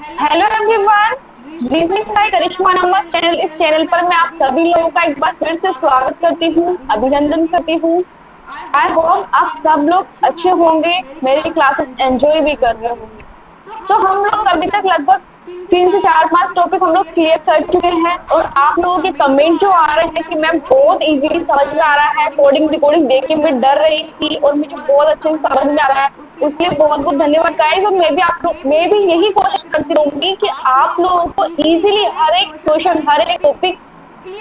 Hello everyone, reasoning bye करिश्मा नमक channel. इस channel पर मैं आप सभी लोगों का एक बार फिर से स्वागत करती हूँ, अभिनंदन करती हूँ। आई होप आप सब लोग अच्छे होंगे, मेरी क्लासेस एंजॉय भी कर रहे होंगे। तो हम लोग अभी तक लगभग 3 से 4 5 टॉपिक हम लोग क्लियर कर चुके हैं और आप लोगों के कमेंट जो आ रहे हैं कि मैम बहुत इजीली समझ में आ रहा है, कोडिंग डिकोडिंग देख के मैं डर रही थी और मुझे बहुत अच्छे से समझ में आ रहा है, उसके लिए बहुत बहुत धन्यवाद गाइस। और मैं भी यही कोशिश करती रहूंगी कि आप लोगों को इजीली हर एक क्वेश्चन, हर एक टॉपिक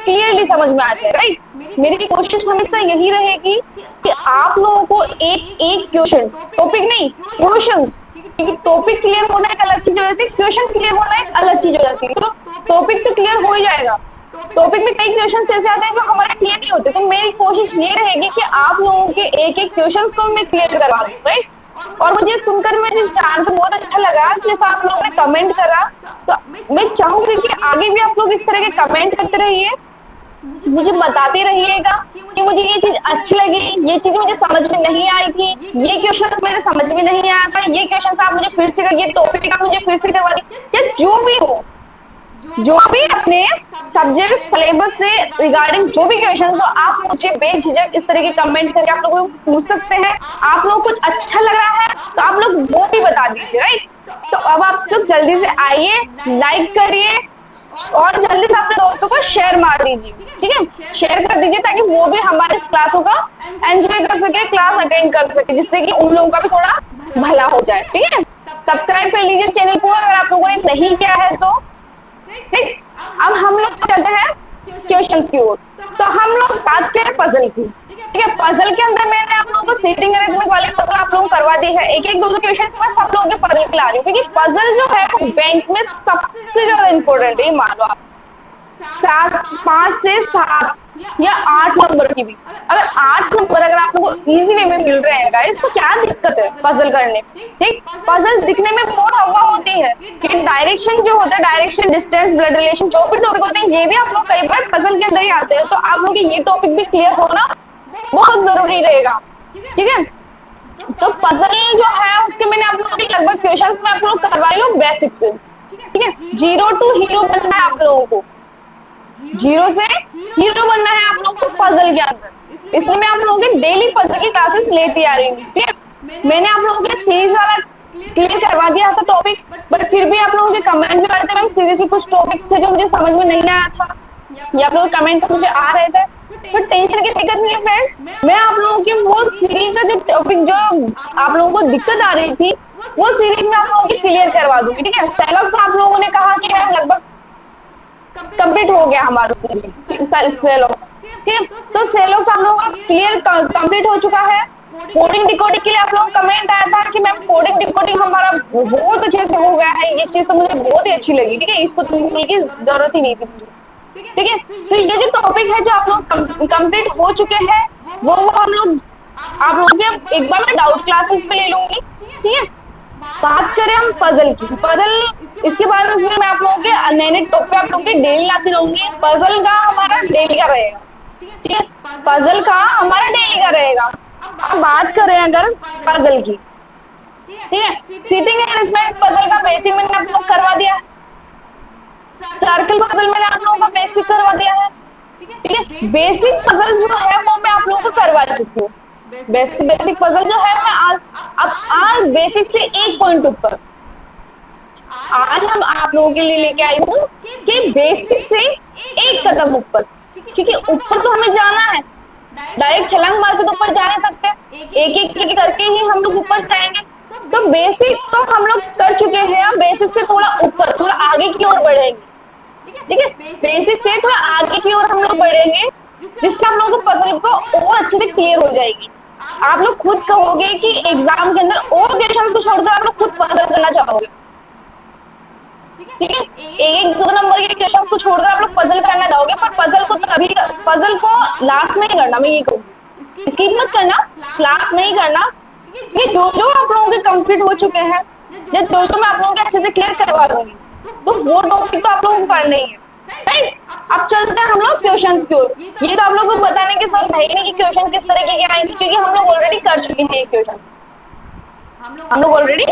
क्लियरली समझ में आ जाए, राइट। मेरी कोशिश हमेशा यही रहेगी कि आप लोगों को एक एक क्वेश्चन, टॉपिक नहीं, क्वेश्चंस, क्योंकि टॉपिक क्लियर होना एक अलग चीज हो जाती है, क्वेश्चन क्लियर होना एक अलग चीज हो जाती है। तो टॉपिक तो क्लियर हो ही जाएगा, टॉपिक में कई क्वेश्चन ऐसे आते हैं जो हमारे क्लियर नहीं होते। तो मेरी कोशिश ये रहेगी कि आप लोगों के एक एक क्वेश्चन को मैं क्लियर करवा दूं, राइट। और मुझे सुनकर, मुझे जानकर बहुत अच्छा लगा जैसा आप लोगों ने कमेंट करा। तो मैं चाहूंगी कि आगे भी आप लोग इस तरह के कमेंट करते रहिए, मुझे बताते रहिएगा कि मुझे ये चीज अच्छी लगी, ये चीज मुझे समझ में नहीं आई थी, ये क्वेश्चन मेरे समझ में नहीं आया था, ये क्वेश्चन आप मुझे फिर से, ये टॉपिक आप मुझे फिर से करवा दी, या जो भी हो, जो भी अपने सब्जेक्ट सिलेबस से रिगार्डिंग जो भी क्वेश्चंस हो, आप मुझे बेझिझक इस तरह के कमेंट करके आप लोगों को पूछ सकते हैं। आप लोगों को कुछ अच्छा लग रहा है तो आप लोग वो भी बता दीजिए, राइट। तो अब आप लोग जल्दी से आइए, लाइक करिए और जल्दी से अपने दोस्तों को शेयर मार दीजिए, ठीक है, शेयर कर दीजिए ताकि वो भी हमारे इस क्लासों का एंजॉय कर सके, क्लास अटेंड कर सके, जिससे कि उन लोगों का भी थोड़ा भला हो जाए, ठीक है। सब्सक्राइब कर लीजिए चैनल को अगर आप लोगों ने नहीं किया है तो, ठीक। अब हम लोग चलते हैं क्वेश्चंस की ओर। तो हम लोग बात करें पजल की, ठीक है। पजल के अंदर मैंने आप लोगों को सीटिंग अरेंजमेंट वाले पजल आप लोगों को करवा दी है। एक एक दो दो क्वेश्चन मैं सब लोगों के पजल के ला रही हूँ, क्योंकि पजल जो है वो बैंक में सबसे ज्यादा इंपॉर्टेंट है, ये मान लो आप। 5 से 7 या 8 नंबर की भी, अगर 8 नंबर अगर आप लोगों को इजी वे में मिल रहे हैं गाइस, तो क्या दिक्कत है पजल करने में, ठीक। पजल दिखने में बहुत हवा होती है, कि डायरेक्शन जो होता है, डायरेक्शन, डिस्टेंस, ब्लड रिलेशन, जो भी टॉपिक होते हैं ये भी आप लोग कई बार पजल के अंदर ही आते हैं। तो आप लोग ये टॉपिक भी क्लियर होना बहुत जरूरी रहेगा, ठीक है। तो पजल जो है उसके मैंने आप लोगों के लगभग क्वेश्चंस में आप लोग करवा रही हूँ बेसिक से, ठीक है। जीरो टू हीरो बनना है आप लोगों को, जीरो से हीरो बनना है आप लोगों को पजल के अंदर, इसलिए मैं आप लोगों के डेली पजल की क्लासेस लेती आ रही हूँ, ठीक है। मैंने आप लोगों के सीरीज वाला क्लियर करवा दिया था टॉपिक, बट फिर भी आप लोगों के कमेंट जो आए थे मैम सीरीज के कुछ टॉपिक थे जो मुझे समझ में नहीं आया था, या आप लोगों के कमेंट मुझे आ रहे थे, तो टेंशन की दिक्कत नहीं है फ्रेंड्स। मैं आप लोगों की वो सीरीज का जो टॉपिक जो आप लोगों को दिक्कत आ रही थी, वो सीरीज में आप लोगों की क्लियर करवा दूंगी, ठीक है। सेलॉक्स आप लोगों ने कहा कि मैम लगभग कंप्लीट हो गया हमारा सीरीज सेलॉक्स, ठीक है। तो सेलॉक्स आप लोगों का क्लियर कंप्लीट हो चुका है। कोडिंग डिकोडिंग के लिए आप लोगों का कमेंट आया था कि मैम कोडिंग डिकोडिंग हमारा बहुत अच्छे से हो गया है, ये चीज तो मुझे बहुत ही अच्छी लगी, ठीक है। इसको तो भूलने की जरूरत ही नहीं थी मुझे, ठीक है। तो ये जो टॉपिक है जो आप लोग कंप्लीट हो चुके हैं, वो हम लोग आप लोगों के एक बार मैं डाउट क्लासेस में ले लूंगी, ठीक है। बात करें हम पजल की, पजल इसके बारे में फिर मैं आप लोगों के नए नए टॉपिक आप लोगों के डेली लाती रहूंगी। पजल का हमारा डेली का रहेगा, ठीक है, पजल का हमारा डेली का रहेगा। अब बात करें अगर पजल की, ठीक है, सीटिंग अरेंजमेंट पजल का बेसिक मैंने आप लोग करवा दिया है, सर्कल पजल मैंने आप लोगों का बेसिक करवा दिया है, ठीक है। बेसिक पजल जो है वो मैं आप लोगों को करवा चुकी हूँ। बेसिक पजल जो है मैं आज बेसिक से एक पॉइंट ऊपर आज हम आप लोगों के लिए लेके आई हूँ कि बेसिक से एक कदम ऊपर, क्योंकि ऊपर तो हमें जाना है, डायरेक्ट छलांग मार के तो ऊपर जा नहीं सकते, एक एक करके ही हम लोग ऊपर जाएंगे। तो बेसिक तो हम लोग कर चुके हैं, अब बेसिक से थोड़ा ऊपर, थोड़ा आगे की ओर बढ़ेंगे, ठीक है। बेसिक से थोड़ा आगे की ओर हम लोग बढ़ेंगे, जिससे हम लोगों को पजल को और अच्छे से क्लियर हो जाएगी। आप लोग खुद कहोगे कि एग्जाम के अंदर और क्वेश्चंस को छोड़कर आप लोग खुद पजल करना चाहोगे, ठीक है। एक एक दो नंबर के क्वेश्चन को छोड़कर आप लोग पजल करना चाहोगे, पर पजल को तभी, पजल को लास्ट में ही करना, मैं ये कहूँगी, स्किप मत करना, लास्ट में ही करना। ये जो जो आप लोगों के कंप्लीट हो चुके हैं, या जो जो मैं आप लोगों के अच्छे से क्लियर करवा दूंगी, तो वो टॉपिक तो आप लोगों को करना ही है, राइट। अब चलते हैं हम लोग क्वेश्चंस की ओर। ये तो आप लोगों को बताने की जरूरत है नहीं कि क्वेश्चन किस तरह के आएंगे, क्योंकि हम लोग ऑलरेडी कर चुके हैं ये क्वेश्चन। हम लोग ऑलरेडी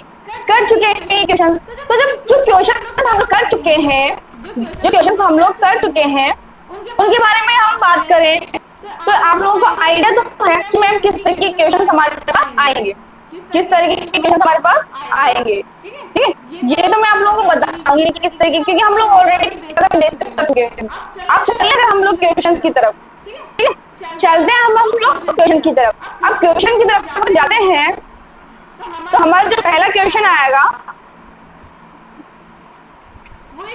कर चुके हैं ये क्वेश्चंस। तो जब जो क्वेश्चन हम लोग कर चुके हैं, जो क्वेश्चन हम लोग कर चुके हैं उनके बारे में हम बात करें, तो आप लोगों को आइडिया तो है कि मैम किस तरह के क्वेश्चन हमारे पास आएंगे, किस तरीके के क्वेश्चन हमारे पास आएंगे। ठीक है, ये तो मैं आप लोगों को बताऊंगी कि किस तरीके, क्योंकि हम लोग ऑलरेडी डिस्कस कर चुके हैं। आप चलिए अगर हम लोग क्वेश्चन की तरफ, ठीक है, चलते हैं हम लोग क्वेश्चन की तरफ। अब क्वेश्चन की तरफ हम जाते हैं तो हमारा जो पहला क्वेश्चन आएगा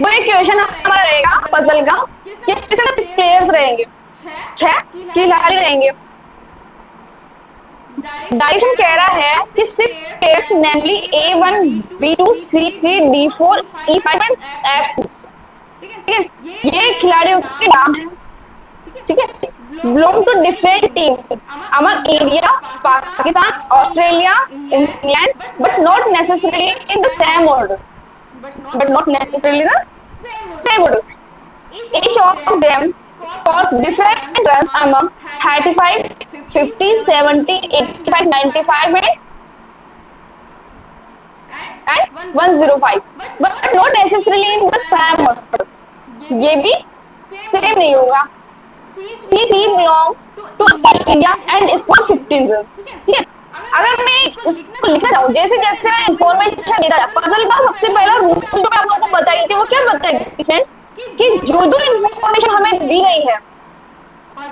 वो एक क्वेश्चन हमारा रहेगा पजल का कि इसमें 6 प्लेयर्स रहेंगे, 6 खिलाड़ी रहेंगे। डायरेक्शन कह रहा है कि 6 players namely A1, B2, C3, D4, E5 and F6। ठीक है, ये खिलाड़ियों के नाम है। ठीक है, belong to different team among India, Pakistan, Australia, England, but not necessarily in the same order, but not necessarily the same order. Each of them scores different runs among 35, 50, 70, 85, 95 and 105, but not necessarily in the same order. ये भी same नहीं होगा। C3 belong to India and score 15 runs. ठीक है, अगर मैं इसको लिखना चाहूँ, जैसे जैसे इन्फॉर्मेशन देता है, पजल का सबसे पहला रूल जो मैं आप लोगों को बताई थी वो क्या बताएगी फ्रेंड्स, कि जो जो इन्फॉर्मेशन हमें दी गई है,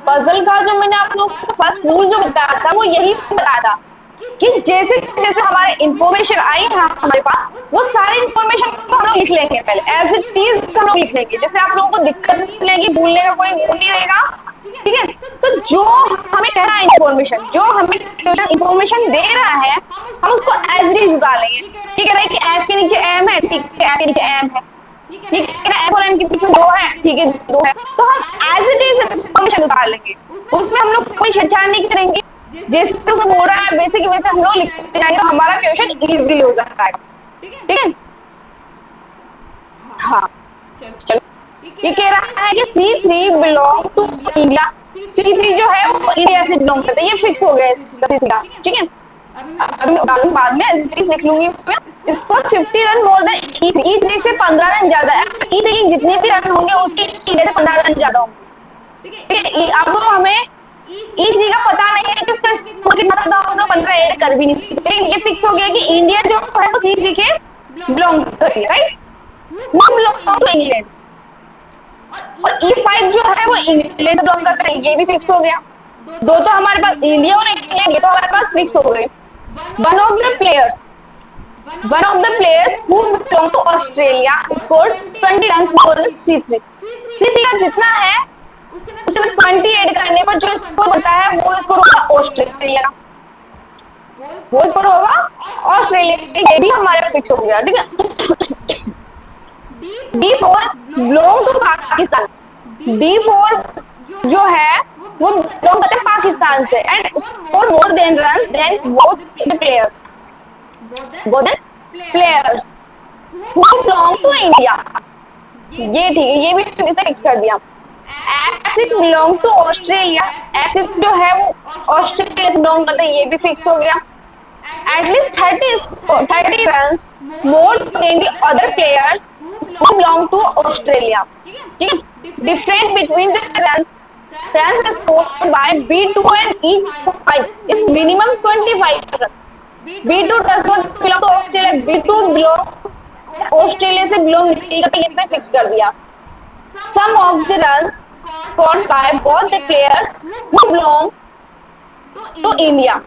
पजल का जो मैंने आप लोगों को फर्स्ट रूल जो बताया था वो यही बताया था कि जैसे जैसे हमारे इन्फॉर्मेशन आई है हमारे पास, वो सारे इन्फॉर्मेशन को हम लोग लिख लेंगे पहले एज इट इज हम लोग लिख लेंगे, जैसे आप लोगों को दिक्कत नहीं मिलेगी, भूलने का कोई नहीं रहेगा। ठीक है, तो जो हमें कह रहा है इन्फॉर्मेशन, जो हमें इन्फॉर्मेशन दे रहा है, हम उसको एज इट इज डालेंगे। ठीक है, कि एफ के नीचे एम है, ठीक है, एफ के नीचे एम है, ठीक है ना, एफ और एम के पीछे 2 है, ठीक है 2 है, तो हम एज इट इज इन्फॉर्मेशन डाल लेंगे, उसमें हम लोग कोई छेड़छाड़ नहीं करेंगे, जैसे सब हो रहा है वैसे की वैसे हम लोग लिखते जाएंगे, तो हमारा क्वेश्चन इजीली हो जाता है। ठीक है, हाँ चलो, ये कह रहा है कि C3 belong to India. C3 जो है वो इंडिया से बिलोंग करता है, ये फिक्स हो गया इसका C3 का। ठीक है, अभी बाद में एसटी लिख लूंगी मैं, इसको 50 run more than E3, E3 से 15 रन ज्यादा है, E3 के जितने भी रन होंगे उसके इंडिया से 15 रन ज्यादा होंगे। ठीक है, अब हमें E3 का पता नहीं है कि उसका स्कोर कितना था, हम लोग 15 ऐड कर भी नहीं सकते, ये फिक्स हो गया कि इंडिया जो है वो C3 के बिलोंग करती है, राइट, वो बिलोंग टू इंग्लैंड, और E5 जो है वो इंग्लैंड से बिलोंग करता है, ये भी फिक्स हो गया। 2 तो हमारे पास इंडिया और इंग्लैंड, ये तो हमारे पास फिक्स हो गए। One of the players who belong to Australia scored 20 runs more than C3। C3 का जितना है उसमें 20 ऐड करने पर जो स्कोर बनता है वो स्कोर होगा ऑस्ट्रेलिया का, वो स्कोर होगा ऑस्ट्रेलिया, ये भी हमारे फिक्स हो गया। ठीक है, D4 belong to Pakistan, D4 जो है वो बिलोंग करते हैं पाकिस्तान से and score more than run then both the players who belong to India. ये ठीक है, ये भी इसे फिक्स कर दिया। F6 belong to Australia, F6 जो है वो ऑस्ट्रेलिया से बिलोंग करता है, ये भी फिक्स हो गया। At least 30 runs more than the other players who belong to Australia. ठीक है, difference between the runs scored by B2 and E5 is minimum 25 runs. B2 does not belong to Australia, B2 belong Australia से belong नहीं करता, इसने fix कर दिया। Some of the runs scored by both the players who belong to India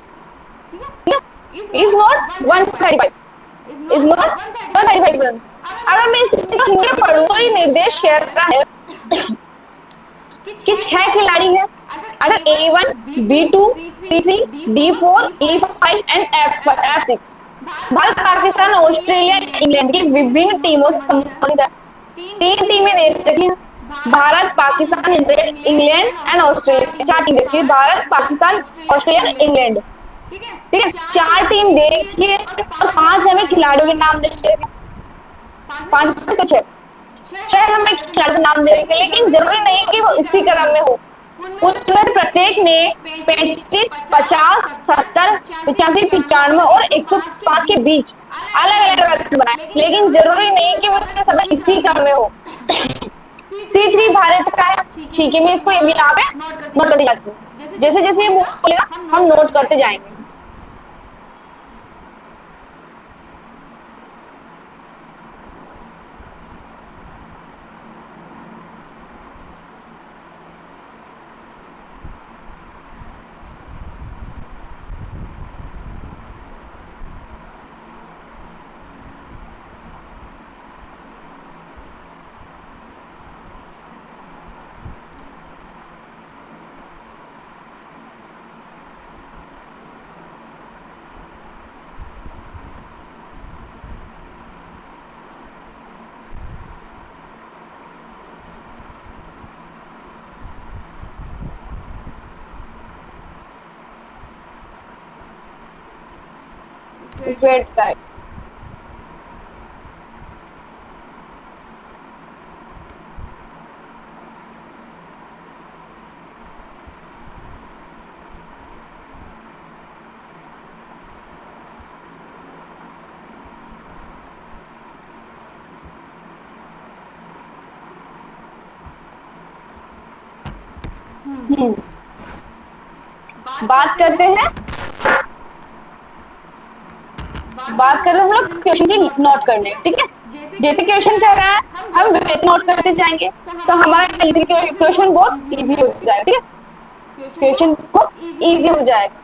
is not 135 runs. अगर मैं इस चीज को हिंदी में पढ़ूं तो ये निर्देश कह रहा है कि 6 खिलाड़ी हैं, अगर A1, B2, C3, D4, E5 and F6 Bharat, Pakistan, Australia, England की विभिन्न टीमों से संबंधित है। 3 टीमें दे रखी हैं, Bharat, Pakistan, England and Australia, 4 team देखी है, भारत, पाकिस्तान, ऑस्ट्रेलिया, इंग्लैंड। ठीक है, 4 टीम दे रखी है और 5 हमें खिलाड़ियों के नाम दे रखे हैं, 5 से 6 हमें खिलाड़ियों के नाम दे रखे हैं, लेकिन जरूरी नहीं कि वो इसी क्रम में हो, उनमें से प्रत्येक ने 35, 50, 70, 85, 95 और 105 के बीच अलग अलग रन बनाए, लेकिन जरूरी नहीं कि वो सब इसी क्रम में हो। C3 भारत का है, ठीक है, मैं इसको यहाँ पे नोट करती जाती हूँ। जैसे जैसे ये बोलेगा हम नोट करते जाएंगे। Great guys. बात करते हैं हम लोग क्वेश्चन की नोट करने, ठीक है। जैसे क्वेश्चन कह रहा है हम वैसे नोट करते जाएंगे, तो हमारा क्वेश्चन बहुत इजी हो जाएगा, ठीक है। क्वेश्चन बहुत इजी हो जाएगा।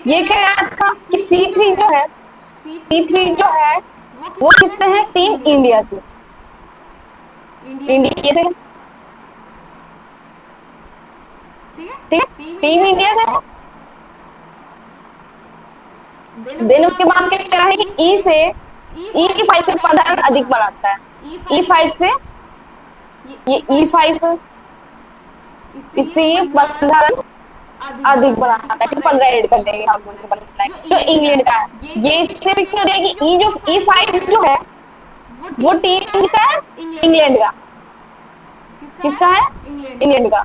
ये कह रहा था कि C3 जो है वो किससे है? टीम इंडिया से। इंडिया से, ठीक है, टीम इंडिया से। देन उसके बाद क्या कह रहा है कि E5 से 15 रन अधिक बनाता है। E5 से ये E5 है, इससे ये 15 रन अधिक बनाता है, 15 ऐड कर देंगे हम उनसे बनना है, जो इंग्लैंड का है। ये इससे फिक्स कर दिया कि E5 जो है वो टीम किसका है? इंग्लैंड का। किसका है? इंग्लैंड का।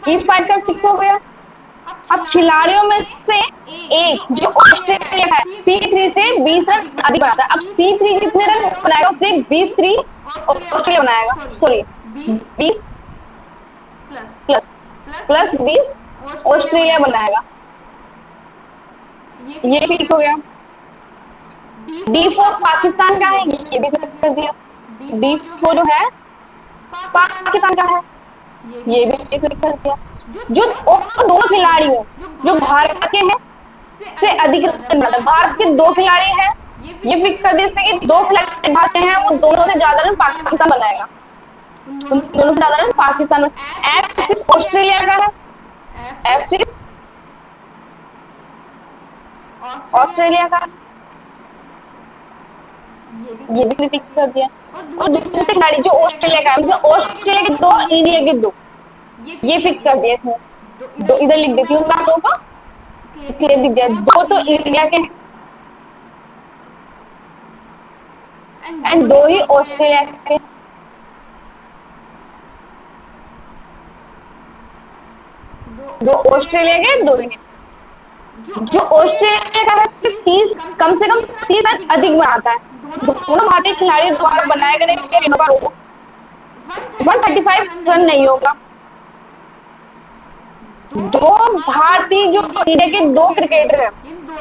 E5 का फिक्स हो गया। अब खिलाड़ियों में से एक जो ऑस्ट्रेलिया है C3 से 20 रन अधिक बनाता है। अब C3 जितने रन बनाएगा उससे 20 ऑस्ट्रेलिया बनाएगा, सॉरी 20 प्लस 20 ऑस्ट्रेलिया बनाएगा। ये फिक्स हो गया। D4 पाकिस्तान का है, ये भी फिक्स कर दिया। D4 जो है पाकिस्तान का है, ये भी फिक्स कर दिया। जो और दोनों खिलाड़ियों जो भारत के हैं से अधिक रन बनाते हैं, भारत के 2 खिलाड़ी हैं, ये फिक्स कर दिया इसमें कि 2 खिलाड़ी भारत के हैं, वो दोनों से ज्यादा रन पाकिस्तान बनाएगा। उन दोनों से ज्यादा रन पाकिस्तान। F6 ऑस्ट्रेलिया का है, F6 ऑस्ट्रेलिया का, ये भी फिक्स कर दिया। और दूसरे खिलाड़ी जो ऑस्ट्रेलिया का है, मतलब ऑस्ट्रेलिया के 2 इंडिया के 2, ये फिक्स कर दिया इसने। दो इधर लिख देती हूँ नामों को, क्लियर दिख जाए। 2 तो इंडिया के एंड 2 ही ऑस्ट्रेलिया के। दो ऑस्ट्रेलिया के 2 इंडिया। जो ऑस्ट्रेलिया का है सिर्फ 30, कम से कम 30 रन अधिक बनाता है। दोनों भारतीय खिलाड़ी द्वारा बनाए गए रनों का 135 रन नहीं होगा। 2 भारतीय जो इंडिया के 2 क्रिकेटर हैं,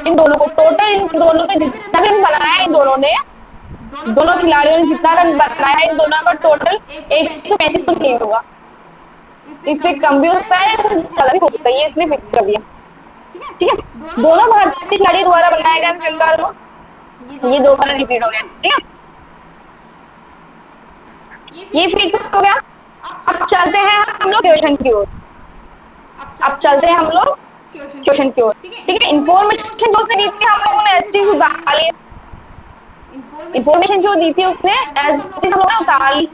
इन दोनों को टोटल, इन दोनों का जितना रन बनाया है, इन दोनों खिलाड़ियों ने जितना रन बनाया है, इन दोनों का टोटल 135 तो नहीं होगा। इससे कम भी हो सकता है, इससे ज्यादा भी हो सकता है। ये इसने फिक्स कर दिया, ठीक है। दोनों भारतीय खिलाड़ी द्वारा बनाए गए रन का ये 2 बार रिपीट हो गया, ठीक है। ये फिक्स हो गया। अब चलते हैं हम लोग क्वेश्चन की ओर। अब चलते हैं हम लोग क्वेश्चन क्योर, ठीक है। इंफॉर्मेशन जो उसने दी थी हम लोगों ने एस टी से उतार ली, इंफॉर्मेशन जो दी थी उसने एस टी से हम लोगों ने उतार ली,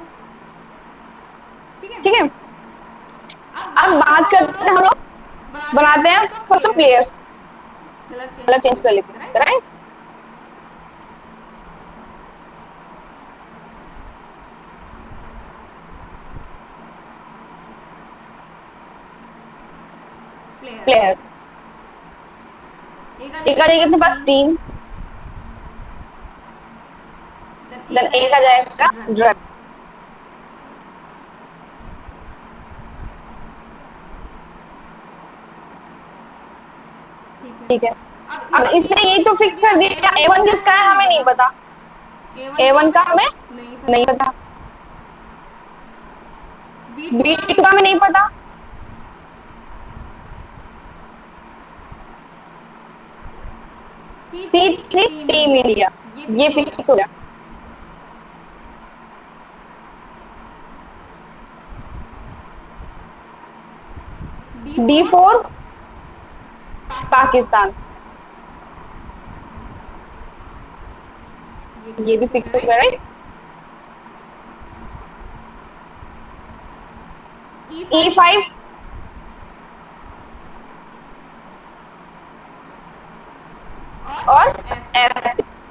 ठीक है। अब बात करते हैं हम लोग, बनाते हैं फर्स्ट प्लेयर्स, कलर चेंज कर लेते हैं इसका, राइट। प्लेयर्स एक आ जाएगी अपने पास टीम, देन एक आ जाएगा ड्रग, ठीक है। अब इसने यही तो फिक्स कर दिया A1 किसका है हमें नहीं पता, A1 का हमें नहीं पता, B2 का हमें नहीं पता, C3 टीम इंडिया, ये फिक्स हो गया। D4 पाकिस्तान, ये भी फिक्स हो गया, राइट। E5 और F6,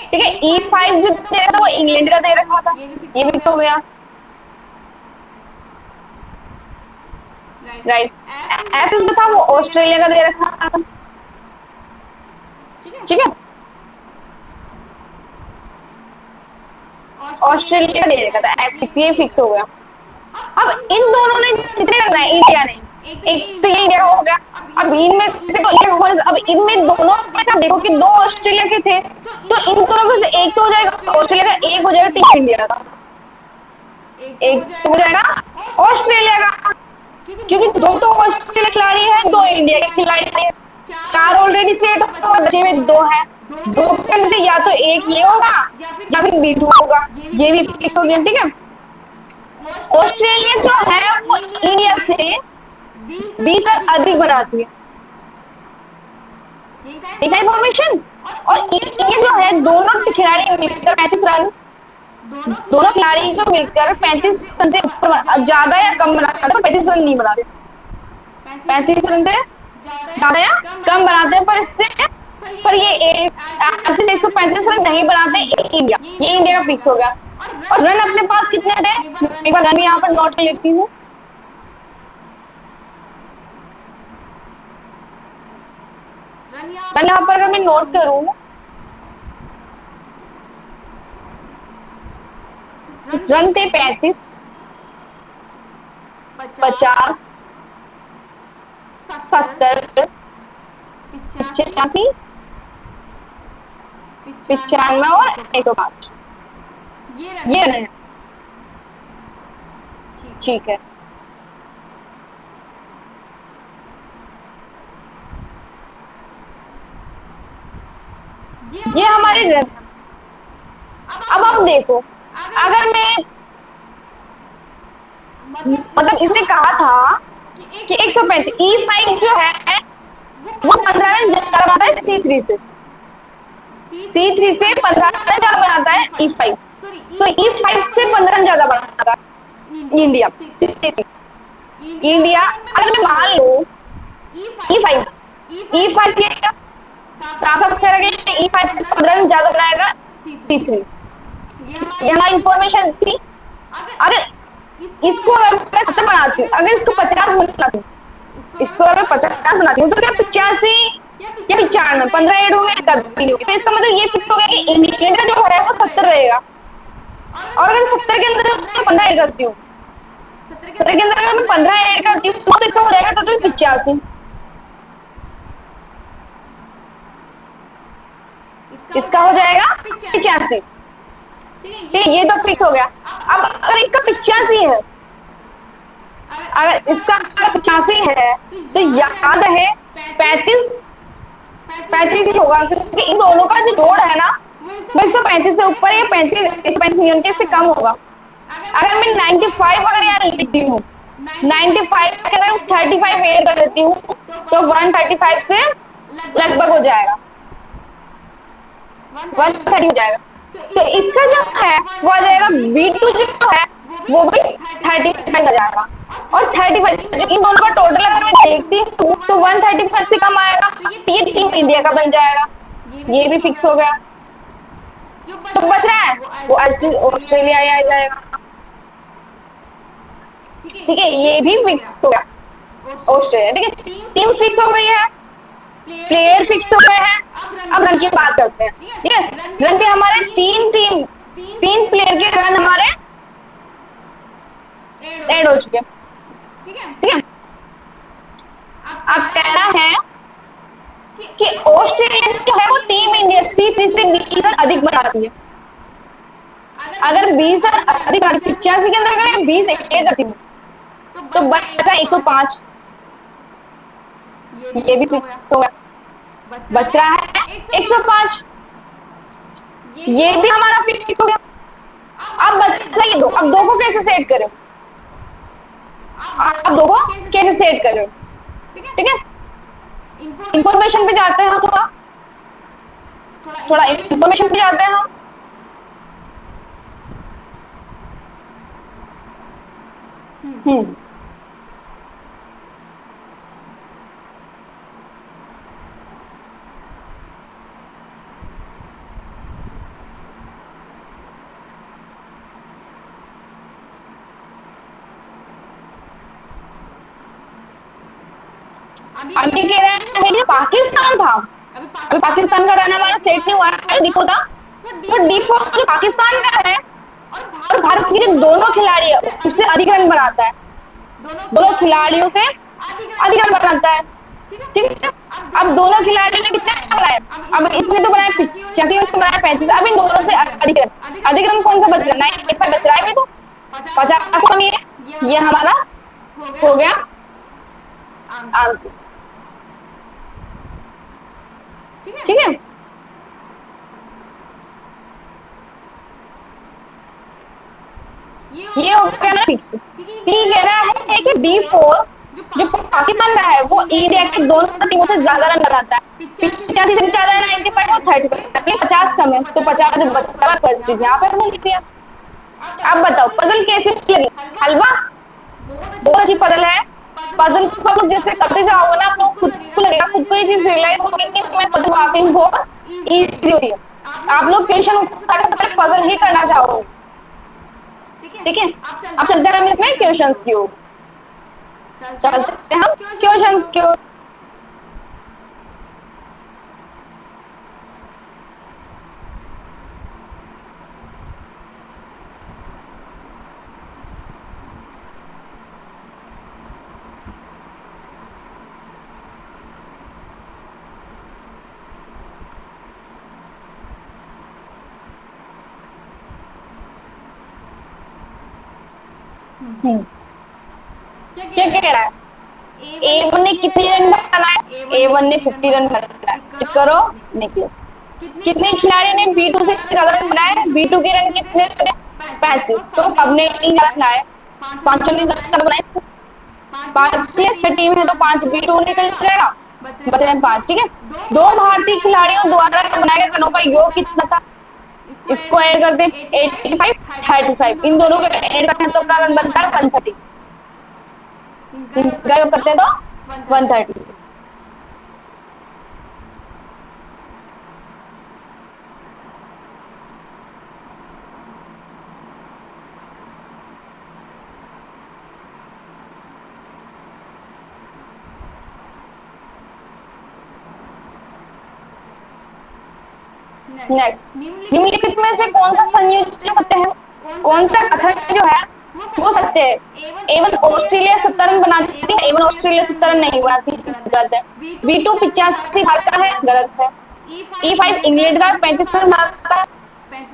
ठीक है। E5 जो दे रखा था वो इंग्लैंड का दे रखा था, ये भी फिक्स हो गया, राइट। F6 जो था वो ऑस्ट्रेलिया का दे रखा था, ठीक है। ऑस्ट्रेलिया का दे रखा था F6, ये फिक्स हो गया। अब इन दोनों ने कितने करना है, इंडिया ने, एक तो ये इंडिया हो गया। अब इनमें से तो इंडिया होने, अब इनमें दोनों में से आप देखो कि दो ऑस्ट्रेलिया के थे, तो इन दोनों में से एक तो हो जाएगा ऑस्ट्रेलिया का, एक हो जाएगा टीम इंडिया का, एक तो हो जाएगा ऑस्ट्रेलिया का, क्योंकि दो तो ऑस्ट्रेलिया खिलाड़ी है, दो इंडिया के खिलाड़ी है, चार ऑलरेडी सेट और बचे हुए दो है, दो में से या तो एक ये होगा या फिर B2 होगा, ये भी फिक्स हो गया, ठीक है। ऑस्ट्रेलिया जो है वो इंडिया से 20 रन अधिक बनाती है, ठीक है इन्फॉर्मेशन। और इंडिया जो है दोनों खिलाड़ी मिलकर 35 रन, दोनों खिलाड़ी जो मिलकर 35 रन से ऊपर ज्यादा या कम बनाते हैं, 35 रन नहीं बनाते, 35 रन से ज्यादा या कम बनाते हैं, पर ये ऐसे 135 रन नहीं बनाते इंडिया, ये इंडिया का फिक्स हो गया। और रन अपने पास कितने थे, एक बार रन यहाँ पर नोट कर लेती हूँ, रन यहाँ पर अगर मैं नोट करूँ, रन थे 35, 50, 70, 85, 95 और 105, ये रन है, ठीक है। ये हमारे रन। अब आप देखो, अगर मैं मतलब इसने कहा था कि 135, E5 जो है वो 15 रन ज्यादा बनाता है C3 से, C3 से 15 रन ज्यादा बनाता है E5, सो E5 से 15 रन ज्यादा बनाता है इंडिया, इंडिया। अगर मैं मान लो E5 क्या साफ करेंगे, E5 से 15 रन ज्यादा बनाएगा C3, ये हमारी इंफॉर्मेशन थी। अगर इसको अगर मैं 70 बनाती हूँ, अगर इसको 50 बनाती हूँ, इसको अगर मैं 50 बनाती हूँ तो क्या 85 या 95 15 ऐड हो गए कभी नहीं होगी, तो इसका मतलब ये फिक्स हो गया कि इंडिया का जो है वो 70 रहेगा। और अगर 70 के अंदर मैं 15 ऐड करती हूँ, 70 के अंदर अगर मैं 15 ऐड करती हूँ तो इसका हो जाएगा टोटल 85, इसका हो जाएगा 85। ठीक है, ये तो फिक्स हो गया। अब अगर इसका 85 है, अगर इसका 85 है तो याद है 35 ही होगा, क्योंकि इन दोनों का जो जोड़ है ना वो 135 से ऊपर या 35 नीचे से कम होगा। अगर मैं 95 अगर यार लिखती हूँ, 95 के अंदर 35 ऐड कर देती हूँ तो 135 से लगभग हो जाएगा, 130 हो जाएगा। तो इसका जो है वो आ जाएगा B2 जो है वो भी 35 आ जाएगा। और 35 इन दोनों का टोटल अगर मैं देखती हूँ तो 135 से कम आएगा, ये टीम इंडिया का बन जाएगा। ये भी फिक्स हो गया। तो बच रहा है वो ऑस्ट्रेलिया आ जाएगा। ठीक है, ये भी फिक्स हो गया ऑस्ट्रेलिया। ठीक है, टीम फिक्स हो गई है, प्लेयर फिक्स हो गए हैं। अब रन की बात करते हैं। ठीक है, रन के हमारे तीन प्लेयर के रन हमारे ऐड हो चुके हैं। ठीक है, अब कहना है कि ऑस्ट्रेलिया जो है वो टीम इंडिया से 20 रन अधिक बनाती है। अगर 20 रन अधिक बनाती, 85 के अंदर अगर 20 ऐड करती हूँ तो बचा 105। ये भी फिक्स हो गया, बच रहा है 105। ये भी हमारा फिक्स हो गया। अब बचा ये दो, अब दो को कैसे सेट करें, अब दो को कैसे सेट करें। ठीक है, इंफॉर्मेशन पे जाते हैं, थोड़ा इंफॉर्मेशन पे जाते हैं हम। अभी कह रहे हैं कि पाकिस्तान था, अभी पाकिस्तान का रन हमारा सेट नहीं हुआ है D4 का। तो D4 जो पाकिस्तान का है और भारत के जो दोनों खिलाड़ी है उससे अधिक रन बनाता है, दोनों खिलाड़ियों से अधिक रन बनाता है। ठीक है, अब दोनों खिलाड़ियों ने कितने बनाए, अब इसने तो बनाया 85, उसने बनाया 35। अब इन दोनों से अधिक रन कौन सा बच रहा है, 95 बच रहा है। तो 50 कमी है, ये हमारा हो गया आंसर। ठीक है, ये हो गया ना फिक्स। ठीक कह रहा है कि D4 जो पाकिस्तान का है वो इंडिया के दोनों टीमों से ज्यादा रन बनाता है। 85 से ज्यादा है 95 और 35, 50 कम है तो 50 क्वेश्चन यहाँ पे हमने लिख दिया। अब बताओ पजल कैसी लगी, हलवा बहुत अच्छी पजल है। पजल को आप लोग जैसे करते जाओगे ना आप लोग खुद को लगेगा, खुद को ये चीज रियलाइज होगी कि मैं पजल वाकई बहुत इजी होती है। आप लोग क्वेश्चन पजल ही करना चाहोगे। ठीक है, अब चलते हैं हम इसमें क्वेश्चंस की ओर, चलते हैं हम क्वेश्चंस की ओर। क्या कह रहा है, A1 ने कितने रन बनाए, A1 ने 50 रन बनाए। टिक करो, निकलो। कितने खिलाड़ियों ने B2 से ज्यादा रन बनाए, B2 के रन कितने थे 35, तो सबने ही ज्यादा बनाए, पांचों ने ज्यादा बनाए। 5 या 6 टीम है तो 5 B2 निकल जाएगा, बच रहे 5। ठीक है, दो भारतीय खिलाड़ियों द्वारा बनाए गए रनों का योग कितना था, इसको ऐड करते हैं 85 35, इन दोनों को ऐड करते हैं तो अपना रन बनता है 130, इनका योग करते हैं तो 130। नेक्स्ट, निम्नलिखित में से कौन सा संयोजन सत्य है, कौन सा कथन जो है वो सत्य है। A1 ऑस्ट्रेलिया 70 रन बनाती है, A1 ऑस्ट्रेलिया 70 रन नहीं बनाती, गलत है। B2 85 भारत का है, गलत है। E5 इंग्लैंड का 35 रन बनाता है,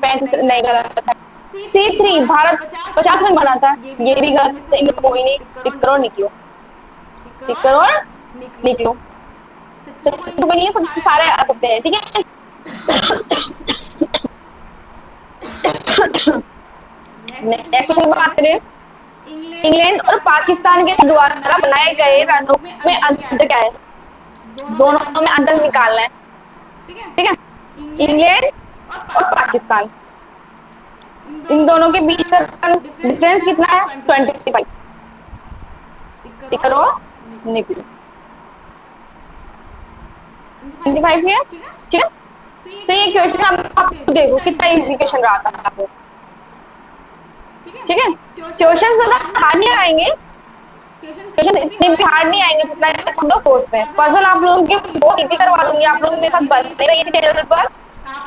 35 नहीं गलत है। C3 भारत 50 रन बनाता है, ये भी गलत है, इनमें से कोई नहीं। टिक करो निकलो, टिक करो और निकलो। चलो कोई नहीं है, सब सारे आ सकते हैं, ठीक है। नेक्स्ट क्वेश्चन की बात करें, इंग्लैंड और पाकिस्तान के द्वारा बनाए गए रनों में अंतर क्या है? दोनों में अंतर निकालना है, ठीक है। इंग्लैंड और पाकिस्तान, इन दोनों के बीच का डिफरेंस कितना है? 25। टिक करो निकलो, 25 है, ठीक है। तो ये क्वेश्चन आप देखो कितना इजी क्वेश्चन रहा था आपको, ठीक है। क्वेश्चन ज्यादा हार्ड नहीं आएंगे, क्वेश्चन इतने भी हार्ड नहीं आएंगे जितना हम लोग सोचते हैं। पजल आप लोगों की बहुत इजी करवा दूंगी, आप लोग मेरे साथ बनते रहिए चैनल पर।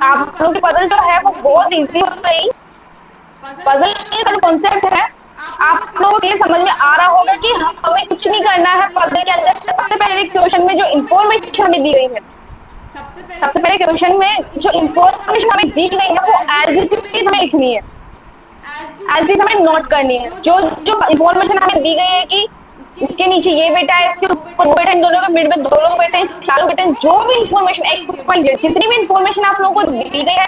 आप लोगों की पजल जो है वो बहुत इजी हो गई। पजल का जो कॉन्सेप्ट है आप लोगों को ये समझ में आ रहा होगा कि हमें कुछ नहीं करना है। पजल के अंदर सबसे पहले क्वेश्चन में जो इन्फॉर्मेशन हमें दी गई है, सबसे पहले क्वेश्चन में जो इन्फॉर्मेशन हमें दी गई है वो एज इट इज हमें लिखनी है, एज इट हमें नोट करनी है। जो जो इन्फॉर्मेशन हमें दी गई है कि इसके नीचे ये बेटा है, इसके ऊपर वो बेटा, इन दोनों के मिड में दो लोग बैठे हैं, चार लोग बैठे हैं, जो भी इन्फॉर्मेशन एक्स वाई जेड जितनी भी इन्फॉर्मेशन आप लोगों को दी गई है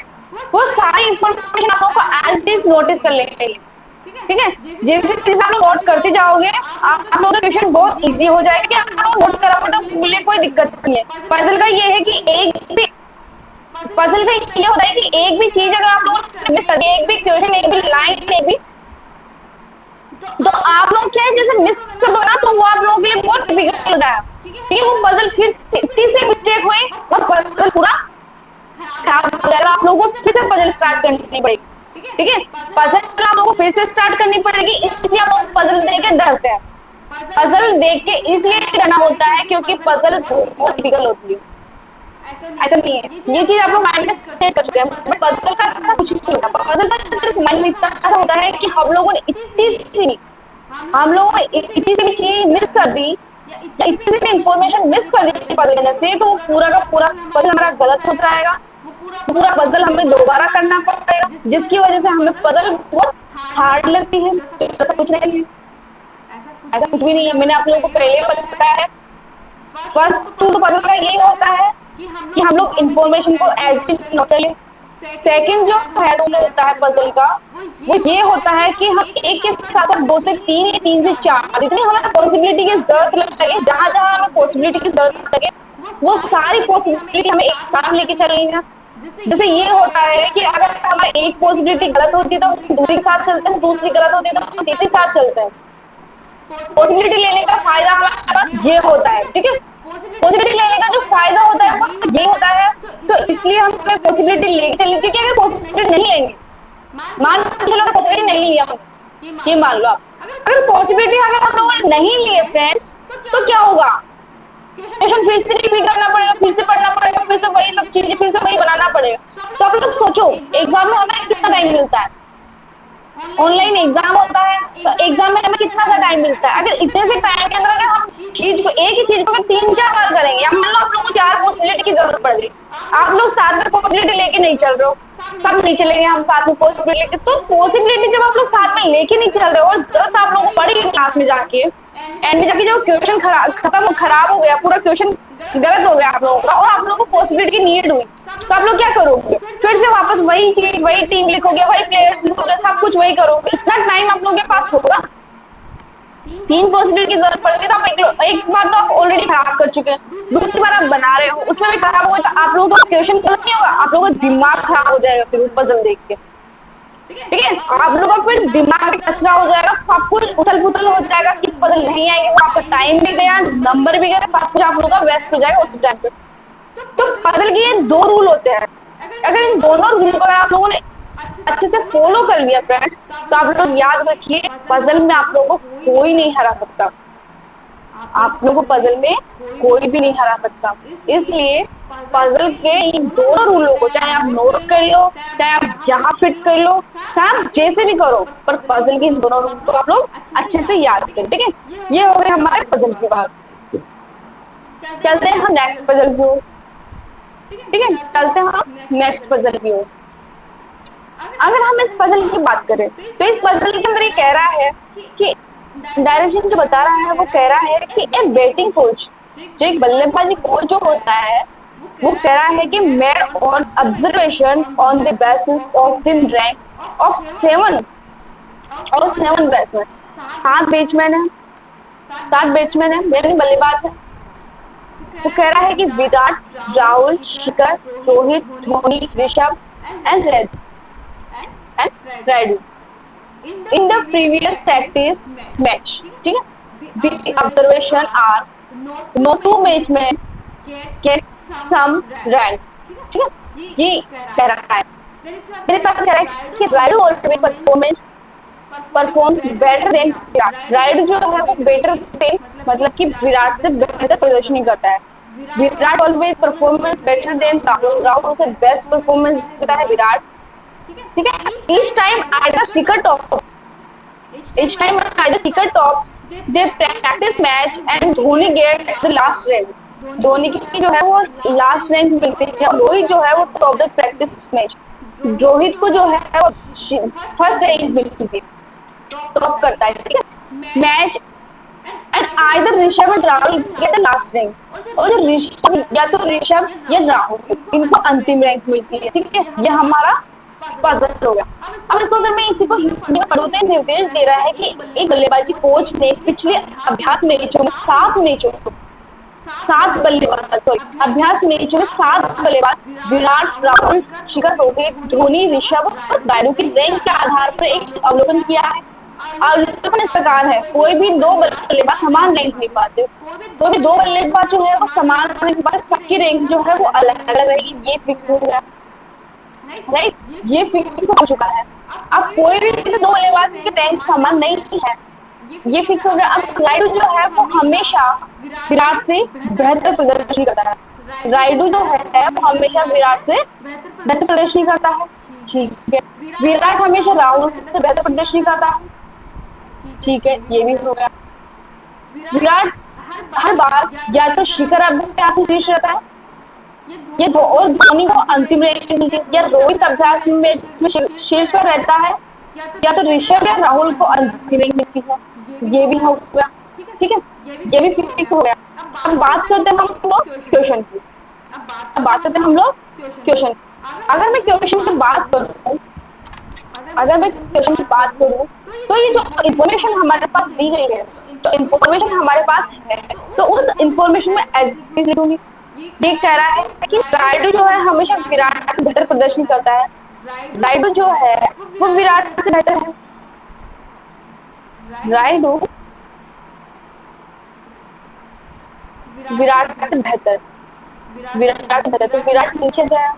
वो सारी इन्फॉर्मेशन आप लोगों को एज इट इज नोटिस कर लेनी है, ठीक है। जैसे जैसे आप नोट करते जाओगे आप लोगों का क्वेश्चन बहुत इजी हो जाएगा कि आप लोग नोट करोगे तो भूलने कोई दिक्कत नहीं है। पजल का ये है कि पजल का ये होता है कि एक भी चीज अगर आप लोगों ने मिस कर दी, एक भी क्वेश्चन, एक भी लाइन, एक भी, तो आप लोग क्या है जैसे मिस कर दो ना तो वो आप लोगों के लिए बहुत डिफिकल्ट हो जाएगा, ठीक है। वो पजल फिर इतनी से मिस्टेक हुई और पजल पूरा खराब हो जाएगा। आप लोगों को फिर से पजल स्टार्ट करनी पड़ेगी, ठीक है। पजल आप लोगों को फिर से स्टार्ट करनी पड़ेगी, इसलिए आप लोग पजल देख के डरते हैं। पजल देख के इसलिए डरना होता है क्योंकि पजल बहुत डिफिकल्ट होती है। ऐसा नहीं है, ये चीज आप लोग माइंड में सेट कर चुके हैं, बट पजल का ऐसा कुछ नहीं होता। पजल का सिर्फ माइंड में इतना ऐसा होता है कि हम लोगों ने इतनी सी भी चीज मिस कर दी या इतनी सी भी इंफॉर्मेशन मिस कर दी पजल के अंदर से, तो पूरा का पूरा पजल हमारा गलत हो जाएगा। पूरा पजल हमें दोबारा करना पड़ेगा, जिसकी वजह से हमें पजल बहुत हार्ड लगती है। ऐसा कुछ नहीं है, ऐसा कुछ भी नहीं है, मैंने आप लोगों को पहले बताया है। फर्स्ट रूल तो पजल का यही होता है कि हम लोग इन्फॉर्मेशन को एज इट इज नोट कर लें। सेकंड जो है रूल होता है पजल का वो ये होता है कि हम एक के साथ साथ दो से तीन या तीन से चार जितनी हमें पॉसिबिलिटी की जरूरत लगे, जहां जहां हमें पॉसिबिलिटी की जरूरत लगे वो सारी पॉसिबिलिटी हमें एक साथ लेके चलनी है। जैसे ये होता है कि अगर हमारी एक पॉसिबिलिटी गलत होती है तो दूसरी के साथ चलते हैं, दूसरी गलत होती है तो तीसरी साथ चलते हैं। पॉसिबिलिटी लेने का फायदा हमारे पास ये होता है, ठीक है। पॉसिबिलिटी लेने का जो फायदा होता है वो ये होता है, तो इसलिए हम पॉसिबिलिटी लेके चलेंगे। क्योंकि अगर पॉसिबिलिटी नहीं लेंगे, मान चलो अगर पॉसिबिलिटी नहीं लिया, ये मान लो आप, अगर पॉसिबिलिटी अगर हम लोगों ने नहीं लिए फ्रेंड्स तो क्या होगा? क्वेश्चन फिर से रिपीट करना पड़ेगा, फिर से पढ़ना पड़ेगा, फिर से वही सब चीजें, फिर से वही बनाना पड़ेगा। तो आप लोग सोचो एग्जाम में हमें कितना टाइम मिलता है, ऑनलाइन एग्जाम होता है तो एग्जाम में हमें कितना सा टाइम मिलता है। अगर इतने से टाइम के अंदर अगर हम चीज को एक ही चीज को अगर 3-4 बार करेंगे, या मान लो आप लोगों को 4 पॉसिबिलिटी की जरूरत पड़ गई, आप लोग साथ में पॉसिबिलिटी लेके नहीं चल रहे हो, सब नहीं चलेंगे हम साथ में पॉसिबिलिटी लेके, तो पॉसिबिलिटी जब आप लोग साथ में लेके नहीं चल रहे हो और जरूरत आप लोगों को पड़ेगी क्लास में जाके, एंड में जाके जब क्वेश्चन खराब हो गया, पूरा क्वेश्चन गलत हो गया आप लोगों का और आप लोगों को पॉसिबिलिटी की नीड हुई, तो आप लोग क्या करोगे? फिर से वापस वही चीज, वही टीम लिखोगे, वही प्लेयर्स लिखोगे, सब कुछ वही करोगे। इतना टाइम आप लोगों के पास होगा? 3 पॉसिबिलिटी की जरूरत पड़ेगी तो आप एक बार तो आप ऑलरेडी खराब कर चुके हैं, दूसरी बार आप बना रहे हो, उसमें भी खराब हो गया तो आप लोगों का क्वेश्चन गलत नहीं होगा, आप लोगों का दिमाग खराब हो जाएगा फिर पजल देख के, ठीक है। आप लोगों का फिर दिमाग कचरा हो जाएगा, सब कुछ उथल पुथल हो जाएगा कि पजल नहीं आएगी, वो आपका टाइम भी गया, नंबर भी गया, सब कुछ आप लोगों का वेस्ट हो जाएगा उस टाइम पे। तो पजल के ये 2 रूल होते हैं, अगर इन दोनों रूल को अगर आप लोगों ने अच्छे से फॉलो कर लिया फ्रेंड्स, तो आप लोग याद रखिए पजल में आप लोगों को कोई नहीं हरा सकता, आप लोगों को पजल में कोई भी नहीं हरा सकता। इसलिए पजल के इन दोनों रूलों को चाहे आप नोट कर लो, चाहे आप यहाँ फिट कर लो, चाहे आप जैसे भी करो, पर पजल के इन दोनों रूल को आप लोग अच्छे से याद करें, ठीक है। ये हो गए हमारे पजल की बात। चलते हैं हम नेक्स्ट पजल की ओर। ठीक है, चलते हैं हम नेक्स्ट पजल की ओर। अगर हम इस पजल की बात करें तो इस पजल के अंदर ये कह रहा है कि डायरेक्शन जो बता रहा है वो कह रहा है कि ए बैटिंग कोच, जो एक बल्लेबाजी कोच जो होता है, वो कह रहा है कि made on observation on the basis of the rank of seven batsman, 7 batsman है, 7 बैट्समैन है, मेरे बल्लेबाज है। वो कह रहा है कि Virat, Rahul, Shikhar, Rohit, Dhoni, Rishabh and Rayudu in the previous practice match, ठीक है, the observation are no two batsman get same rank, ठीक है, ये कह रहा है। मेरे साथ कह रहा है कि Rayudu always performs better than Virat, Rayudu जो है वो बेटर देन, मतलब कि विराट से बेहतर प्रदर्शन करता है। Virat always performance better than Rahul, Rahul से बेस्ट परफॉर्मेंस देता है विराट, ठीक है। Each time either Shikhar tops, each time either Shikhar tops the practice match and Dhoni gets the last rank, Dhoni की जो है वो लास्ट रैंक मिलती है, रोहित जो है वो top the practice match, Rohit को जो है वो फर्स्ट रैंक मिलती है, टॉप करता है, ठीक है। Match and either Rishabh and Rahul get the last rank, और जो ऋषभ या तो ऋषभ या राहुल इनको अंतिम रैंक मिलती है, ठीक है। यह हमारा पजल हो गया। अब इसको अगर मैं इसी को हिंदी में पढ़ूं तो निर्देश दे रहा है कि एक बल्लेबाजी कोच ने पिछले अभ्यास मैचों में 7 बल्लेबाज विराट, राहुल, शिखर, रोहित, धोनी, ऋषभ और रायडू की रैंक के आधार पर एक अवलोकन किया है। अवलोकन इस प्रकार है, कोई भी 2 बल्लेबाज समान रैंक नहीं पाते, कोई भी 2 बल्लेबाज जो है वो समान रैंक पाते, सबकी रैंक जो है वो अलग अलग रहेगी, ये फिक्स हो गया, राइट, ये फिक्स हो चुका है। अब कोई भी 2 बल्लेबाज की रैंक समान नहीं है, ये फिक्स हो गया। अब रायडू जो है वो हमेशा विराट से बेहतर प्रदर्शन करता है, रायडू जो है वो हमेशा विराट से बेहतर प्रदर्शन करता है, ठीक है। विराट हमेशा राहुल से बेहतर प्रदर्शन करता है, ठीक है, ये भी हो गया। विराट हर बार या तो शिखर अभ्यास में शीर्ष रहता है, ये और धोनी को अंतिम रैंक मिलती है, या रोहित अभ्यास में शीर्ष पर रहता है, या तो ऋषभ या राहुल को अंतिम रैंक मिलती है, ये भी हो गया, ठीक है, ये भी फिक्स हो गया। अब बात करते हैं हम लोग क्वेश्चन की, अब बात करते हैं हम लोग क्वेश्चन। अगर मैं क्वेश्चन की बात करूं, तो ये जो इन्फॉर्मेशन हमारे पास दी गई है, जो इन्फॉर्मेशन हमारे पास है, तो उस इन्फॉर्मेशन में एज लिखूंगी। ये कह रहा है कि रायडू जो है हमेशा विराट से बेहतर प्रदर्शन करता है, रायडू जो है वो विराट से बेहतर है, रायडू विराट से बेहतर, तो विराट नीचे जाए,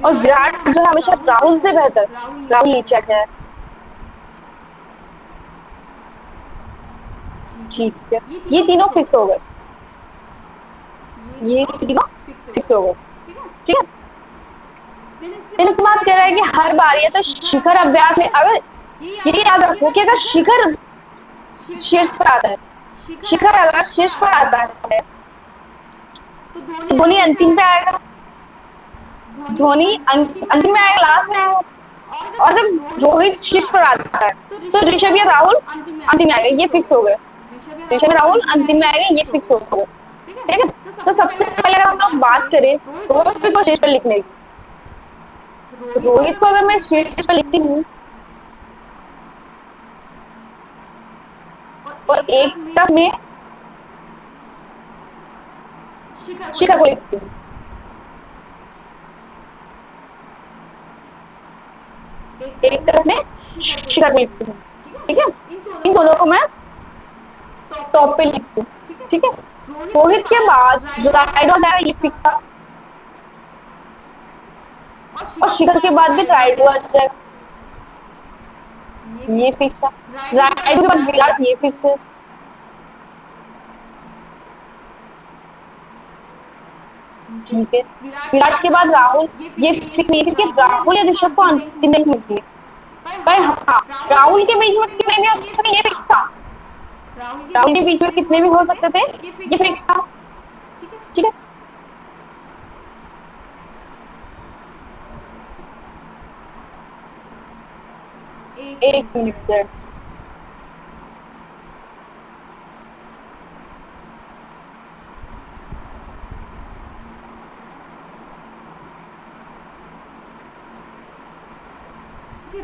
और विराट जो है हमेशा राहुल से बेहतर, राहुल नीचे आ जाए, ठीक है। ये तीनों फिक्स हो गए, ये तीनों फिक्स हो गए, ठीक है। फिर इसके बाद कह रहा है कि हर बार या तो शिखर अभ्यास में, अगर ये याद रखो कि अगर शिखर शीर्ष पर आता है, शिखर अगर शीर्ष पर आता है तो धोनी अंतिम पे आएगा, धोनी अंतिम में आएगा, लास्ट में आएगा, और जब रोहित शीर्ष पर आता है तो ऋषभ या राहुल अंतिम में आएगा, ये फिक्स हो गए, ऋषभ राहुल अंतिम में आएगा, ये फिक्स हो गए, ठीक है। तो सबसे पहले अगर हम लोग बात करें रोहित को शीर्ष पर लिखने की, रोहित को अगर मैं शीर्ष पर लिखती हूँ और एक तरफ में शिखर को लिखती हूँ, एक तरफ में शिखर को लिखती हूँ, ठीक है। इन दोनों को मैं टॉप पे लिखती हूँ, ठीक है। रोहित के बाद जो रायडू आ जाएगा, ये फिक्स था, और शिखर के बाद भी रायडू आ जाएगा, ये फिक्स है। रायडू के बाद विराट, ये फिक्स है, ठीक है। विराट के बाद राहुल, ये फिक्स नहीं है क्योंकि राहुल या ऋषभ को अंतिम रैंक मिलती है, पर हाँ राहुल के बीच में ये फिक्स था, राहुल के बीच में कितने भी हो सकते थे, ये फिक्स था। ठीक है, एक मिनट।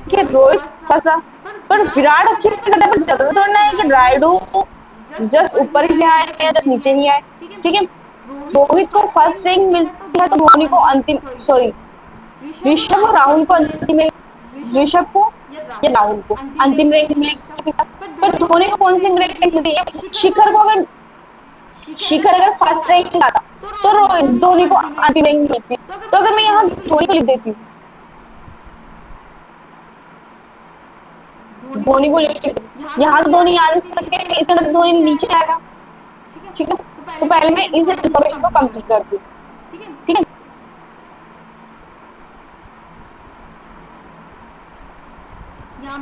कि रोहित ससा, पर विराट अच्छे करता है, पर जरूरत थोड़ा है कि रायडू जस्ट ऊपर ही आए या जस्ट नीचे ही आए। ठीक है, रोहित को फर्स्ट रैंक मिलती है तो धोनी को अंतिम, सॉरी, ऋषभ और राहुल को अंतिम रैंक, ऋषभ को या राहुल को अंतिम रैंक मिलेगी। पर धोनी को कौन सी रैंक मिलती है? शिखर को अगर, शिखर अगर फर्स्ट रैंक आता तो धोनी को अंतिम रैंक मिलती। तो अगर मैं यहाँ धोनी को लिख देती हूँ, धोनी को लेके, यहाँ तो धोनी आ नहीं सकते, इसके अंदर धोनी नीचे आएगा। ठीक है, तो पहले मैं इस इन्फॉर्मेशन को कंप्लीट करती हूँ। ठीक है,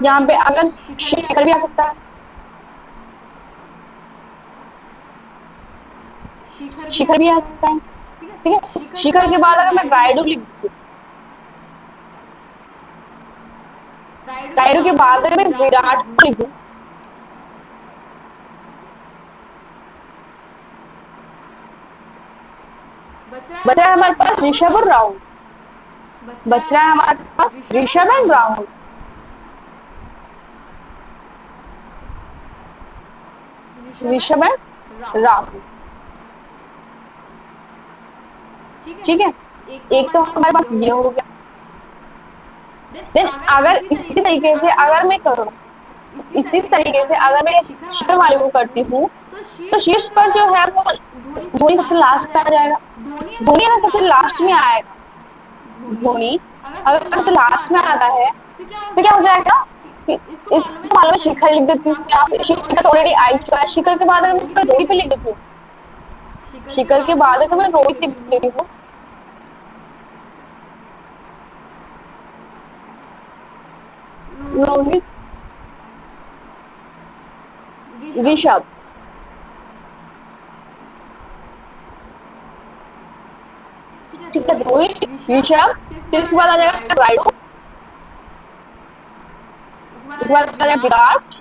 यहाँ पे अगर शेखर भी आ सकता है, शिखर भी आ सकता है। ठीक है, शिखर के बाद अगर मैं रायडू लिख दूँ, रायडू के बाद अगर मैं विराट को लिख दूँ, बचा है हमारे पास ऋषभ और राहुल, बच रहा है हमारे पास ऋषभ एंड राहुल। ऋषभ एंड राहुल, ठीक है, एक तो हमारे पास ये हो गया। देन अगर इसी तरीके से अगर मैं करूँ, इसी तरीके से अगर मैं शिखर वाले को करती हूँ, तो शीर्ष पर जो है वो धोनी सबसे लास्ट में आ जाएगा। धोनी अगर सबसे लास्ट में आएगा, धोनी अगर सबसे लास्ट में आता है तो क्या हो जाएगा कि इस मामले में शिखर लिख देती हूँ, या फिर शिखर तो ऑलरेडी आ चुका है। शिखर के बाद अगर मैं रोहित पे लिख देती हूँ, शिखर के बाद अगर मैं रोहित लिख देती हूँ, रोहित, ऋषभ, ठीक है, रोहित, ऋषभ, फिर इसके बाद आ जाएगा रायडू, इसके बाद आ जाएगा विराट,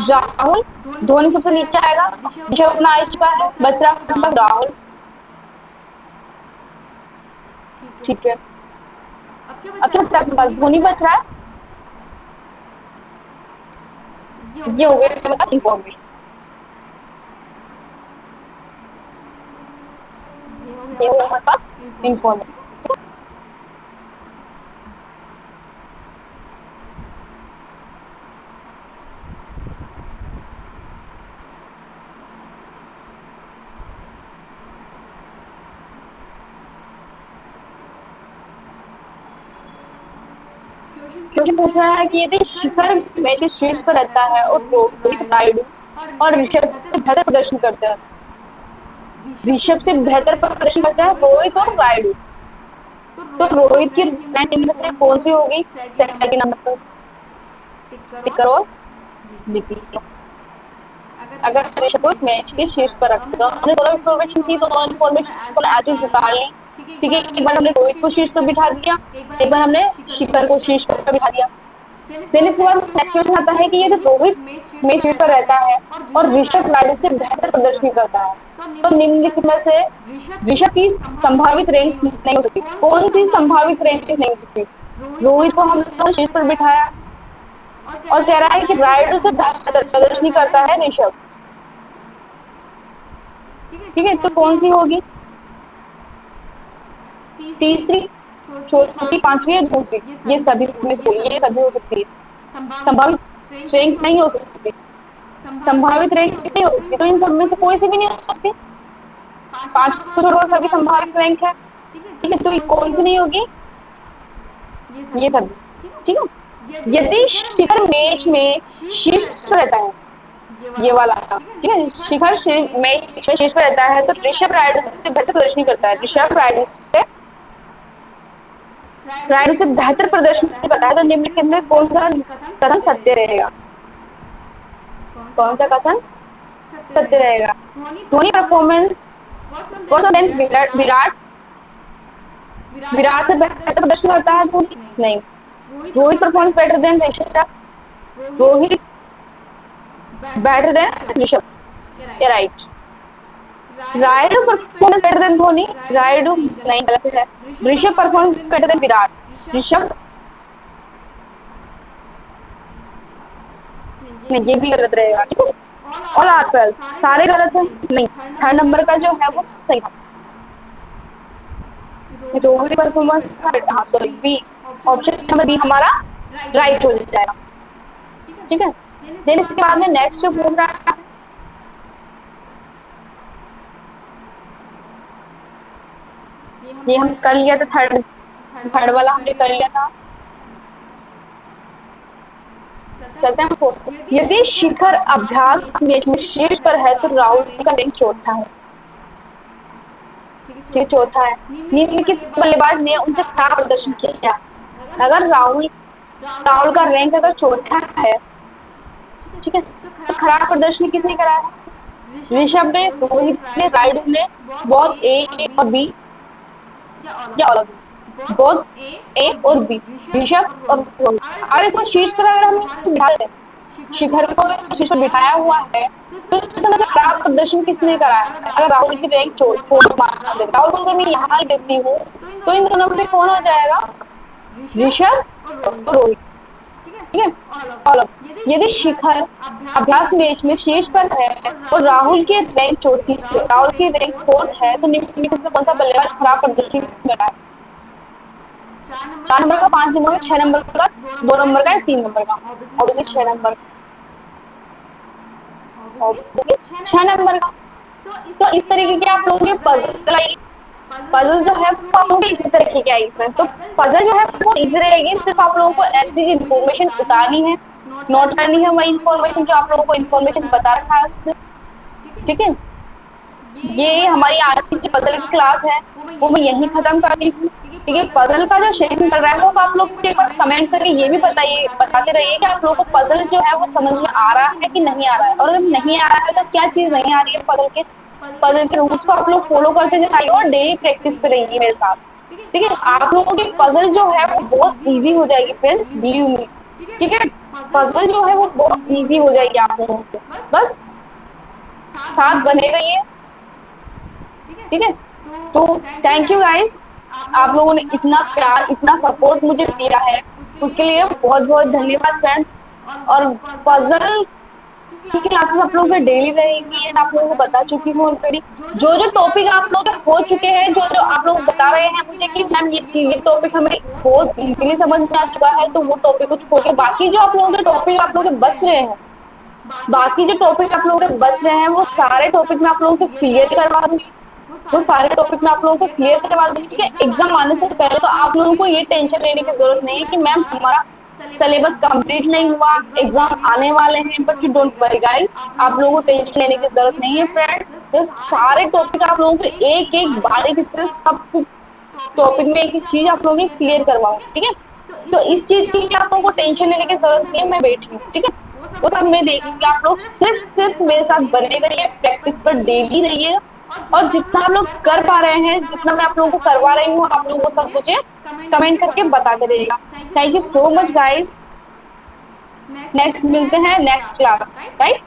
राहुल, धोनी सबसे नीचे आएगा, ऋषभ अपना आ चुका है, बच रहा है बस राहुल। ठीक है, अब क्या बचा? बस धोनी बच रहा है। ये हो गया मेरे पास इंफॉर्मेशन, ये हो गया हमारे पास इंफॉर्मेशन। क्योंकि पूछ रहा है कि यदि शिखर मैच के शीर्ष पर रहता है और रोहित, रायडू और ऋषभ से बेहतर प्रदर्शन करता है, ऋषभ से बेहतर प्रदर्शन करता है रोहित और रायडू, तो रोहित की रैंक इनमें से कौन सी होगी? सेकंड नंबर पर टिक करो, लिख लो। अगर ऋषभ को मैच के शीर्ष पर रखते तो हमने दोनों इन्फॉर्मेशन थी, तो दोनों इन्फॉर्मेशन को एज इट निकाल ली। ठीक है, एक बार हमने रोहित को शीर्ष पर बिठा दिया, एक बार हमने शिखर को शीर्ष पर बिठा दिया। देन इसके बाद नेक्स्ट क्वेश्चन आता है कि यदि रोहित मैच शीर्ष पर रहता है और ऋषभ रायडू से बेहतर प्रदर्शन करता है, तो निम्नलिखित में से ऋषभ की संभावित रैंक नहीं हो सकती। कौन सी संभावित रैंक नहीं हो सकती? रोहित को हम लोग शीर्ष पर बिठाया और कह रहा है कि रायडू से बेहतर प्रदर्शन करता है ऋषभ। ठीक है, तो कौन सी होगी? तीसरी, चौथी, पांचवी या दूसरी? ये सभी में से ये सभी हो सकती है। संभावित रैंक नहीं हो सकती, संभावित रैंक नहीं हो सकती, तो इन सब में से कोई सी भी नहीं हो सकती। पांच को छोड़कर सभी संभावित रैंक है। ठीक है, तो ये कौन सी नहीं होगी? ये सभी। ठीक है, यदि शिखर मैच में शीर्ष पर रहता है, ये वाला, ठीक है, शिखर मैच में शीर्ष पर रहता है तो ऋषभ रायडू से बेहतर प्रदर्शन करता है, ऋषभ रायडू से बेहतर प्रदर्शन करता है, तो निम्नलिखित में कौन सा कथन सत्य रहेगा? कौन सा कथन सत्य रहेगा? धोनी परफॉर्मेंस वर्ष 10 विराट विराट से बेहतर प्रदर्शन करता है धोनी? नहीं। Rohit performance better than Rishabh? Rohit better than Rishabh? या right. Rayudu performance better than Dhoni? Rayudu नहीं, गलत है। Rishabh performance better than Virat? Rishabh नहीं, ये भी गलत रहेगा। ठीक है, ऑल आंसर्स सारे गलत हैं। नहीं, थर्ड नंबर का जो है वो सही है। रोहित परफॉर्मेंस, हाँ sorry B, option number B हमारा राइट हो जाएगा। ठीक है, देन इसके बाद में नेक्स्ट जो पूछ रहा है, ये हम कर लिया था, थर्ड थर्ड वाला हमने कर लिया था। चलते हैं फोर्थ। यदि शिखर अभ्यास मैच में शीर्ष पर है तो राहुल का रैंक चौथा है। ठीक है, चौथा है। निम्न में किस बल्लेबाज ने उनसे खराब प्रदर्शन किया? अगर राहुल राहुल का रैंक अगर चौथा है, ठीक है, तो खराब प्रदर्शन किसने करा है? ऋषभ ने, रोहित ने, रायडू ने, बहुत ए और बी या ऑल ऑफ बहुत ए और बी, ऋषभ और रोहित। अगर इसको शीर्ष पर अगर हम बिठा दें, शिखर को अगर शीर्ष पर बिठाया हुआ है, तो इस तरह से खराब प्रदर्शन किसने करा है? अगर राहुल की रैंक 4 मान दे, राहुल को अगर मैं यहाँ ही देती हूँ, तो इन दोनों में से कौन हो जाएगा? ऋषभ और रोहित। ठीक है, और यदि शिखर अभ्यास मैच में शीर्ष पर है और राहुल की रैंक चौथी, राहुल की रैंक फोर्थ है, तो निम्न में से कौन सा बल्लेबाज खराब प्रदर्शन कर रहा है? 4 नंबर का, 5 नंबर का, 6 नंबर का, 2 नंबर का या 3 नंबर का? ऑब्वियसली 6 नंबर, ऑब्वियसली 6 नंबर का। तो इस तरीके के आप लोगों के पजल आएगी। पजल जो है वो आप लोगों की इसी तरीके की आएगी फ्रेंड्स। तो पजल जो है वो इजी रहेगी, सिर्फ आप लोगों को एसटीजी इन्फॉर्मेशन उतारनी है, नोट करनी है वही इन्फॉर्मेशन जो आप लोगों को इन्फॉर्मेशन बता रखा है उससे। ठीक है, ये हमारी आज की जो पजल की क्लास है वो मैं यहीं खत्म करती हूँ। ठीक है, पजल का जो सेशन चल रहा है वो आप लोग एक बार कमेंट करके ये भी बताते रहिए कि आप लोगों को पजल जो है वो समझ में आ रहा है कि नहीं आ रहा है, और अगर नहीं आ रहा है तो क्या चीज नहीं आ रही है पजल के रूल्स को आप लोग फॉलो करते जाइए और डेली प्रैक्टिस पे रहिए मेरे साथ। ठीक है, आप लोगों की पजल जो है वो बहुत इजी हो जाएगी फ्रेंड्स, बिलीव मी। ठीक है, पजल जो है वो बहुत इजी हो जाएगी आप लोगों को, बस साथ बने रहिए। ठीक है, तो थैंक यू गाइस, आप लोगों ने इतना प्यार इतना सपोर्ट मुझे दिया है, उसके लिए बहुत बहुत धन्यवाद फ्रेंड्स। और पजल की क्लासेस आप लोगों के डेली रहेंगी एंड आप लोगों को बता चुकी हूँ ऑलरेडी। जो जो टॉपिक आप लोगों के हो चुके हैं, जो जो आप लोग बता रहे हैं मुझे कि मैम ये टॉपिक हमें बहुत इजीली समझ में आ चुका है, तो वो टॉपिक को छोड़ के बाकी जो आप लोगों के टॉपिक आप लोगों के बच रहे हैं, बाकी जो टॉपिक आप लोगों के बच रहे हैं वो सारे टॉपिक मैं आप लोगों को क्लियर करवा दूंगी, वो सारे टॉपिक मैं आप लोगों को क्लियर करवा दूंगी। ठीक है, एग्जाम आने से पहले तो आप लोगों को ये टेंशन लेने की जरूरत नहीं है कि मैम हमारा सिलेबस कंप्लीट नहीं हुआ, एग्जाम आने वाले हैं, but you don't worry guys, आप लोगों को टेंशन लेने की जरूरत नहीं है फ्रेंड्स। ये सारे टॉपिक आप लोगों को एक एक बारीकी से सब कुछ टॉपिक में एक एक चीज आप लोगों की क्लियर करवाऊँ। ठीक है, तो इस चीज के लिए आप लोगों को टेंशन लेने की जरूरत नहीं है, मैं बैठी हूँ। ठीक है, वो सब मैं देखूंगी, आप लोग सिर्फ मेरे साथ बने रहिए, प्रैक्टिस पर डेली रहिए, और जितना आप लोग कर पा रहे हैं, जितना मैं आप लोगों को करवा रही हूँ, आप लोगों को सब मुझे कमेंट करके बताते रहिएगा। Thank you so much guys, next मिलते हैं नेक्स्ट क्लास, राइट।